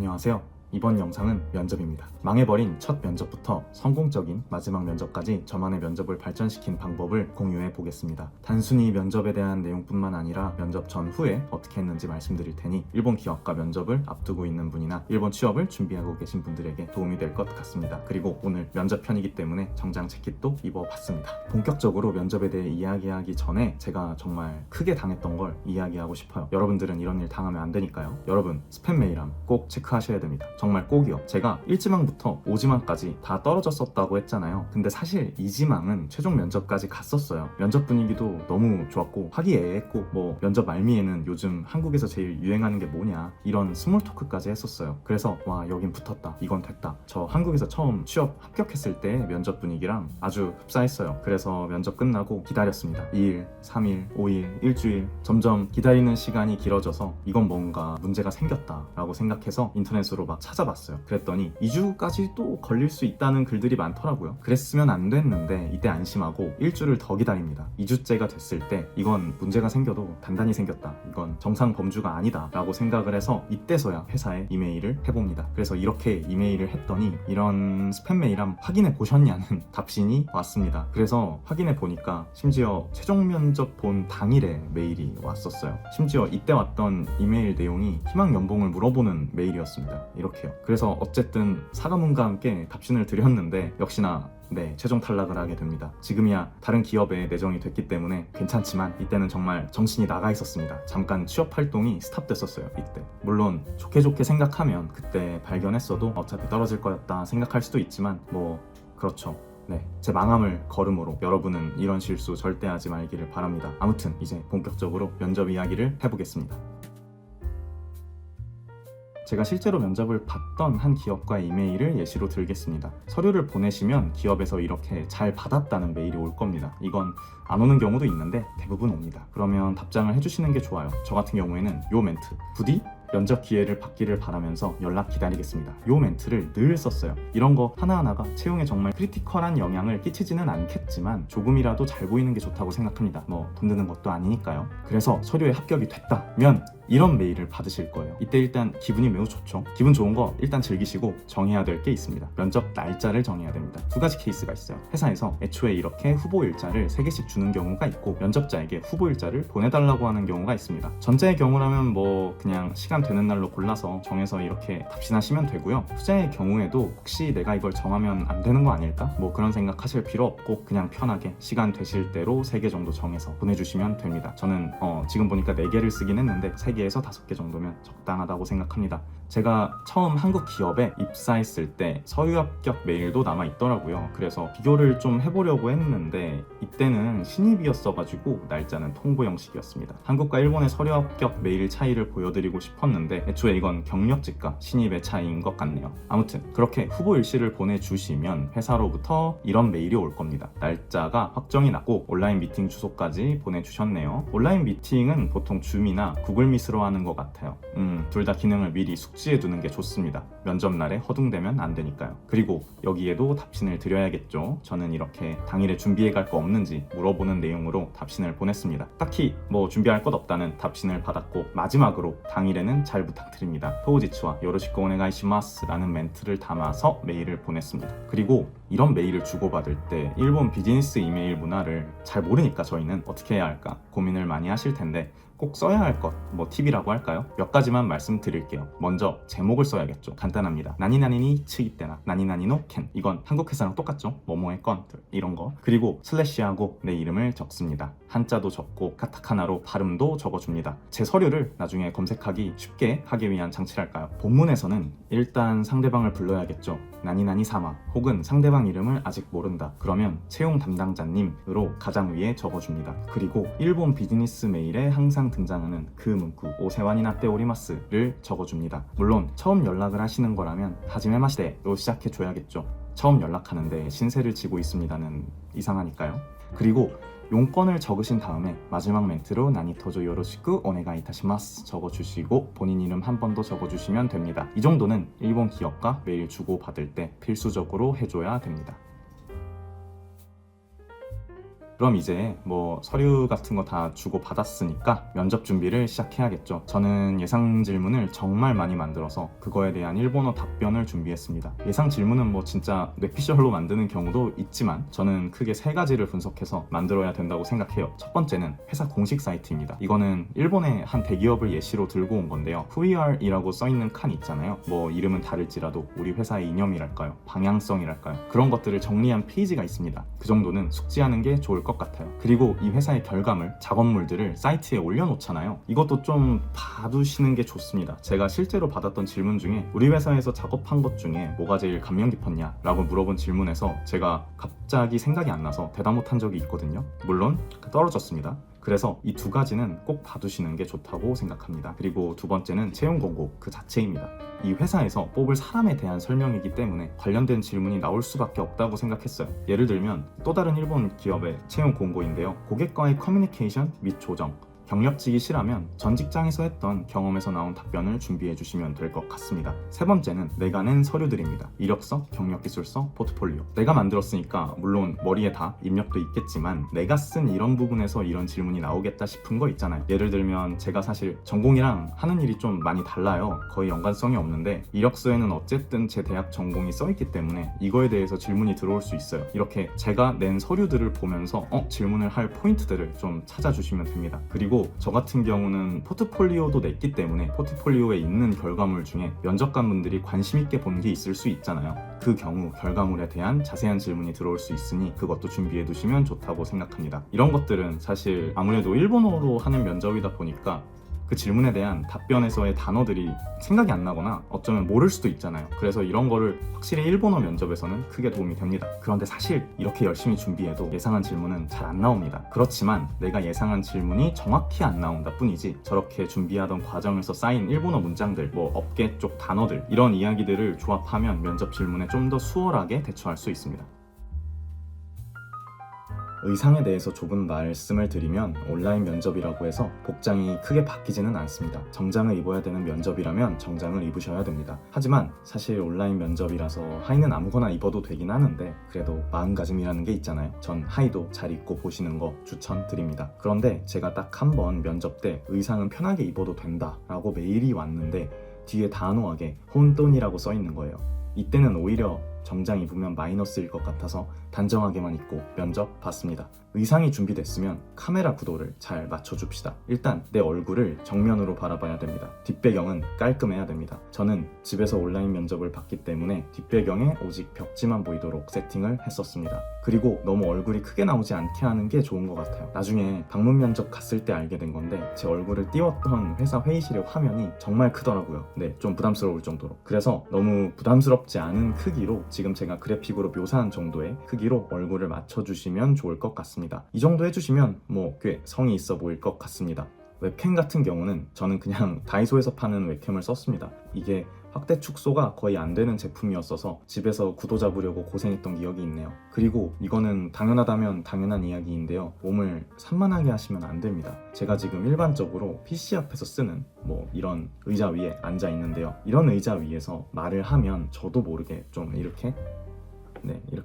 안녕하세요. 이번 영상은 면접입니다. 망해버린 첫 면접부터 성공적인 마지막 면접까지 저만의 면접을 발전시킨 방법을 공유해 보겠습니다. 단순히 면접에 대한 내용뿐만 아니라 면접 전후에 어떻게 했는지 말씀드릴 테니 일본 기업과 면접을 앞두고 있는 분이나 일본 취업을 준비하고 계신 분들에게 도움이 될 것 같습니다. 그리고 오늘 면접편이기 때문에 정장 재킷도 입어봤습니다. 본격적으로 면접에 대해 이야기하기 전에 제가 정말 크게 당했던 걸 이야기하고 싶어요. 여러분들은 이런 일 당하면 안 되니까요. 여러분 스팸 메일함 꼭 체크하셔야 됩니다. 정말 꼭이요. 제가 1지망부터 5지망까지 다 떨어졌었다고 했잖아요. 근데 사실 2지망은 최종 면접까지 갔었어요. 면접 분위기도 너무 좋았고 화기애애했고 뭐 면접 말미에는 요즘 한국에서 제일 유행하는 게 뭐냐 이런 스몰 토크까지 했었어요. 그래서 와 여긴 붙었다 이건 됐다. 저 한국에서 처음 취업 합격했을 때 면접 분위기랑 아주 흡사했어요. 그래서 면접 끝나고 기다렸습니다. 2일, 3일, 5일, 일주일 점점 기다리는 시간이 길어져서 이건 뭔가 문제가 생겼다 라고 생각해서 인터넷으로 막 찾아봤어요. 그랬더니 2주까지도 걸릴 수 있다는 글들이 많더라고요. 그랬으면 안 됐는데 이때 안심하고 일주를 더 기다립니다. 2주째가 됐을 때 이건 문제가 생겨도 단단히 생겼다. 이건 정상 범주가 아니다 라고 생각을 해서 이때서야 회사에 이메일을 해봅니다. 그래서 이렇게 이메일을 했더니 이런 스팸 메일함 확인해 보셨냐는 답신이 왔습니다. 그래서 확인해 보니까 심지어 최종 면접 본 당일에 메일이 왔었어요. 심지어 이때 왔던 이메일 내용이 희망 연봉을 물어보는 메일이었습니다. 이렇게요. 그래서 어쨌든 사과문과 함께 답신을 드렸는데 역시나 최종 탈락을 하게 됩니다. 지금이야 다른 기업에 내정이 됐기 때문에 괜찮지만 이때는 정말 정신이 나가 있었습니다. 잠깐 취업 활동이 스탑됐었어요. 이때 물론 좋게 생각하면 그때 발견했어도 어차피 떨어질 거였다 생각할 수도 있지만 뭐 그렇죠. 제 망함을 걸음으로 여러분은 이런 실수 절대 하지 말기를 바랍니다. 아무튼 이제 본격적으로 면접 이야기를 해보겠습니다. 제가 실제로 면접을 봤던 한 기업과의 이메일을 예시로 들겠습니다. 서류를 보내시면 기업에서 이렇게 잘 받았다는 메일이 올 겁니다. 이건 안 오는 경우도 있는데 대부분 옵니다. 그러면 답장을 해주시는 게 좋아요. 저 같은 경우에는 요 멘트, 부디 면접 기회를 받기를 바라면서 연락 기다리겠습니다. 요 멘트를 늘 썼어요. 이런 거 하나하나가 채용에 정말 크리티컬한 영향을 끼치지는 않겠지만 조금이라도 잘 보이는 게 좋다고 생각합니다. 뭐 돈 드는 것도 아니니까요. 그래서 서류에 합격이 됐다면 이런 메일을 받으실 거예요. 이때 일단 기분이 매우 좋죠. 기분 좋은 거 일단 즐기시고 정해야 될 게 있습니다. 면접 날짜를 정해야 됩니다. 두 가지 케이스가 있어요. 회사에서 애초에 이렇게 후보 일자를 3개씩 주는 경우가 있고 면접자에게 후보 일자를 보내달라고 하는 경우가 있습니다. 전자의 경우라면 뭐 그냥 시간 되는 날로 골라서 정해서 이렇게 답신하시면 되고요. 후자의 경우에도 혹시 내가 이걸 정하면 안 되는 거 아닐까? 뭐 그런 생각하실 필요 없고 그냥 편하게 시간 되실 대로 3개 정도 정해서 보내주시면 됩니다. 저는 지금 보니까 4개를 쓰긴 했는데 3개에서 5개 정도면 적당하다고 생각합니다. 제가 처음 한국 기업에 입사했을 때 서류 합격 메일도 남아 있더라고요. 그래서 비교를 좀 해보려고 했는데 이때는 신입이었어가지고 날짜는 통보 형식이었습니다. 한국과 일본의 서류 합격 메일 차이를 보여드리고 싶었는데 애초에 이건 경력직과 신입의 차이인 것 같네요. 아무튼 그렇게 후보 일시를 보내주시면 회사로부터 이런 메일이 올 겁니다. 날짜가 확정이 났고 온라인 미팅 주소까지 보내주셨네요. 온라인 미팅은 보통 줌이나 구글 미스로 하는 것 같아요. 둘 다 기능을 미리 숙지해 두는 게 좋습니다. 면접날에 허둥대면 안 되니까요. 그리고 여기에도 답신을 드려야겠죠. 저는 이렇게 당일에 준비해 갈 거 없는지 물어보는 내용으로 답신을 보냈습니다. 딱히 뭐 준비할 것 없다는 답신을 받았고 마지막으로 당일에는 잘 부탁드립니다. 토우지츠와 요로시쿠 오네가이시마스 라는 멘트를 담아서 메일을 보냈습니다. 그리고 이런 메일을 주고받을 때 일본 비즈니스 이메일 문화를 잘 모르니까 저희는 어떻게 해야 할까 고민을 많이 하실 텐데 꼭 써야 할 것, 뭐 팁이라고 할까요? 몇 가지만 말씀드릴게요. 먼저 제목을 써야겠죠. 간단합니다. 나니나니니 츠이때나 나니나니노 켄. 이건 한국 회사랑 똑같죠. 뭐뭐의 건 이런 거. 그리고 슬래시하고 내 이름을 적습니다. 한자도 적고 카타카나로 발음도 적어줍니다. 제 서류를 나중에 검색하기 쉽게 하기 위한 장치랄까요? 본문에서는 일단 상대방을 불러야겠죠. 나니나니 사마 혹은 상대방 이름을 아직 모른다. 그러면 채용 담당자님으로 가장 위에 적어줍니다. 그리고 일본 비즈니스 메일에 항상 등장하는 그 문구 오세와니 나tte 오리마스를 적어줍니다. 물론 처음 연락을 하시는 거라면 하지메마시테로 시작해줘야겠죠. 처음 연락하는데 신세를 지고 있습니다는 이상하니까요. 그리고 용건을 적으신 다음에 마지막 멘트로 나니토조 요로시쿠 오네가이타시마스 적어주시고 본인 이름 한 번 더 적어주시면 됩니다. 이 정도는 일본 기업과 메일 주고받을 때 필수적으로 해줘야 됩니다. 그럼 이제 뭐 서류 같은 거 다 주고 받았으니까 면접 준비를 시작해야겠죠. 저는 예상 질문을 정말 많이 만들어서 그거에 대한 일본어 답변을 준비했습니다. 예상 질문은 뭐 진짜 뇌피셜로 만드는 경우도 있지만 저는 크게 3가지를 분석해서 만들어야 된다고 생각해요. 첫 번째는 회사 공식 사이트입니다. 이거는 일본의 한 대기업을 예시로 들고 온 건데요. VR이라고 써있는 칸 있잖아요. 뭐 이름은 다를지라도 우리 회사의 이념이랄까요? 방향성이랄까요? 그런 것들을 정리한 페이지가 있습니다. 그 정도는 숙지하는 게 좋을 것 같아요. 그리고 이 회사의 결과물, 작업물들을 사이트에 올려놓잖아요. 이것도 좀 봐두시는 게 좋습니다. 제가 실제로 받았던 질문 중에 우리 회사에서 작업한 것 중에 뭐가 제일 감명 깊었냐? 라고 물어본 질문에서 제가 갑자기 생각이 안 나서 대답 못한 적이 있거든요. 물론 떨어졌습니다. 그래서 이 2가지는 꼭 봐두시는 게 좋다고 생각합니다. 그리고 2번째는 채용 공고 그 자체입니다. 이 회사에서 뽑을 사람에 대한 설명이기 때문에 관련된 질문이 나올 수밖에 없다고 생각했어요. 예를 들면 또 다른 일본 기업의 채용 공고인데요. 고객과의 커뮤니케이션 및 조정, 경력직이 싫으면 전 직장에서 했던 경험에서 나온 답변을 준비해 주시면 될 것 같습니다. 3번째는 내가 낸 서류들입니다. 이력서, 경력기술서, 포트폴리오. 내가 만들었으니까 물론 머리에 다 입력도 있겠지만 내가 쓴 이런 부분에서 이런 질문이 나오겠다 싶은 거 있잖아요. 예를 들면 제가 사실 전공이랑 하는 일이 좀 많이 달라요. 거의 연관성이 없는데 이력서에는 어쨌든 제 대학 전공이 써있기 때문에 이거에 대해서 질문이 들어올 수 있어요. 이렇게 제가 낸 서류들을 보면서 질문을 할 포인트들을 좀 찾아주시면 됩니다. 그리고 저 같은 경우는 포트폴리오도 냈기 때문에 포트폴리오에 있는 결과물 중에 면접관분들이 관심 있게 본 게 있을 수 있잖아요. 그 경우 결과물에 대한 자세한 질문이 들어올 수 있으니 그것도 준비해 두시면 좋다고 생각합니다. 이런 것들은 사실 아무래도 일본어로 하는 면접이다 보니까 그 질문에 대한 답변에서의 단어들이 생각이 안 나거나 어쩌면 모를 수도 있잖아요. 그래서 이런 거를 확실히 일본어 면접에서는 크게 도움이 됩니다. 그런데 사실 이렇게 열심히 준비해도 예상한 질문은 잘 안 나옵니다. 그렇지만 내가 예상한 질문이 정확히 안 나온다 뿐이지 저렇게 준비하던 과정에서 쌓인 일본어 문장들, 뭐 업계 쪽 단어들 이런 이야기들을 조합하면 면접 질문에 좀 더 수월하게 대처할 수 있습니다. 의상에 대해서 조금 말씀을 드리면 온라인 면접이라고 해서 복장이 크게 바뀌지는 않습니다. 정장을 입어야 되는 면접이라면 정장을 입으셔야 됩니다. 하지만 사실 온라인 면접이라서 하의는 아무거나 입어도 되긴 하는데 그래도 마음가짐이라는 게 있잖아요. 전 하의도 잘 입고 보시는 거 추천드립니다. 그런데 제가 딱 한 번 면접 때 의상은 편하게 입어도 된다 라고 메일이 왔는데 뒤에 단호하게 혼돈이라고 써 있는 거예요. 이때는 오히려 정장 입으면 마이너스일 것 같아서 단정하게만 입고 면접 봤습니다. 의상이 준비됐으면 카메라 구도를 잘 맞춰줍시다. 일단 내 얼굴을 정면으로 바라봐야 됩니다. 뒷배경은 깔끔해야 됩니다. 저는 집에서 온라인 면접을 봤기 때문에 뒷배경에 오직 벽지만 보이도록 세팅을 했었습니다. 그리고 너무 얼굴이 크게 나오지 않게 하는 게 좋은 것 같아요. 나중에 방문 면접 갔을 때 알게 된 건데 제 얼굴을 띄웠던 회사 회의실의 화면이 정말 크더라고요. 네, 좀 부담스러울 정도로. 그래서 너무 부담스럽지 않은 크기로 지금 제가 그래픽으로 묘사한 정도의 크기로 얼굴을 맞춰주시면 좋을 것 같습니다. 이 정도 해주시면 뭐 꽤 성의 있어 보일 것 같습니다. 웹캠 같은 경우는 저는 그냥 다이소에서 파는 웹캠을 썼습니다. 이게 확대 축소가 거의 안 되는 제품이었어서 집에서 구도 잡으려고 고생했던 기억이 있네요. 그리고 이거는 당연하다면 당연한 이야기인데요. 몸을 산만하게 하시면 안 됩니다. 제가 지금 일반적으로 PC 앞에서 쓰는 뭐 이런 의자 위에 앉아 있는데요. 이런 의자 위에서 말을 하면 저도 모르게 좀 이렇게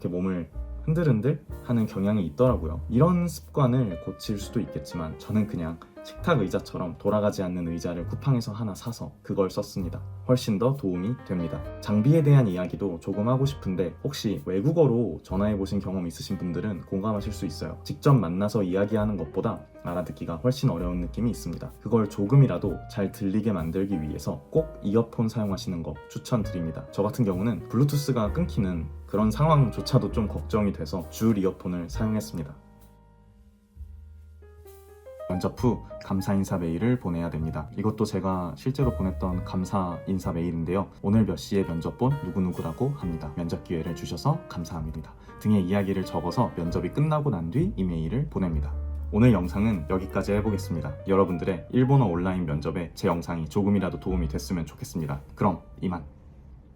몸을 흔들흔들 하는 경향이 있더라고요. 이런 습관을 고칠 수도 있겠지만 저는 그냥 식탁 의자처럼 돌아가지 않는 의자를 쿠팡에서 하나 사서 그걸 썼습니다. 훨씬 더 도움이 됩니다. 장비에 대한 이야기도 조금 하고 싶은데 혹시 외국어로 전화해보신 경험 있으신 분들은 공감하실 수 있어요. 직접 만나서 이야기하는 것보다 알아듣기가 훨씬 어려운 느낌이 있습니다. 그걸 조금이라도 잘 들리게 만들기 위해서 꼭 이어폰 사용하시는 거 추천드립니다. 저 같은 경우는 블루투스가 끊기는 그런 상황조차도 좀 걱정이 돼서 줄 이어폰을 사용했습니다. 면접 후 감사 인사 메일을 보내야 됩니다. 이것도 제가 실제로 보냈던 감사 인사 메일인데요. 오늘 몇 시에 면접 본 누구누구라고 합니다. 면접 기회를 주셔서 감사합니다. 등의 이야기를 적어서 면접이 끝나고 난 뒤 이 메일을 보냅니다. 오늘 영상은 여기까지 해보겠습니다. 여러분들의 일본어 온라인 면접에 제 영상이 조금이라도 도움이 됐으면 좋겠습니다. 그럼 이만.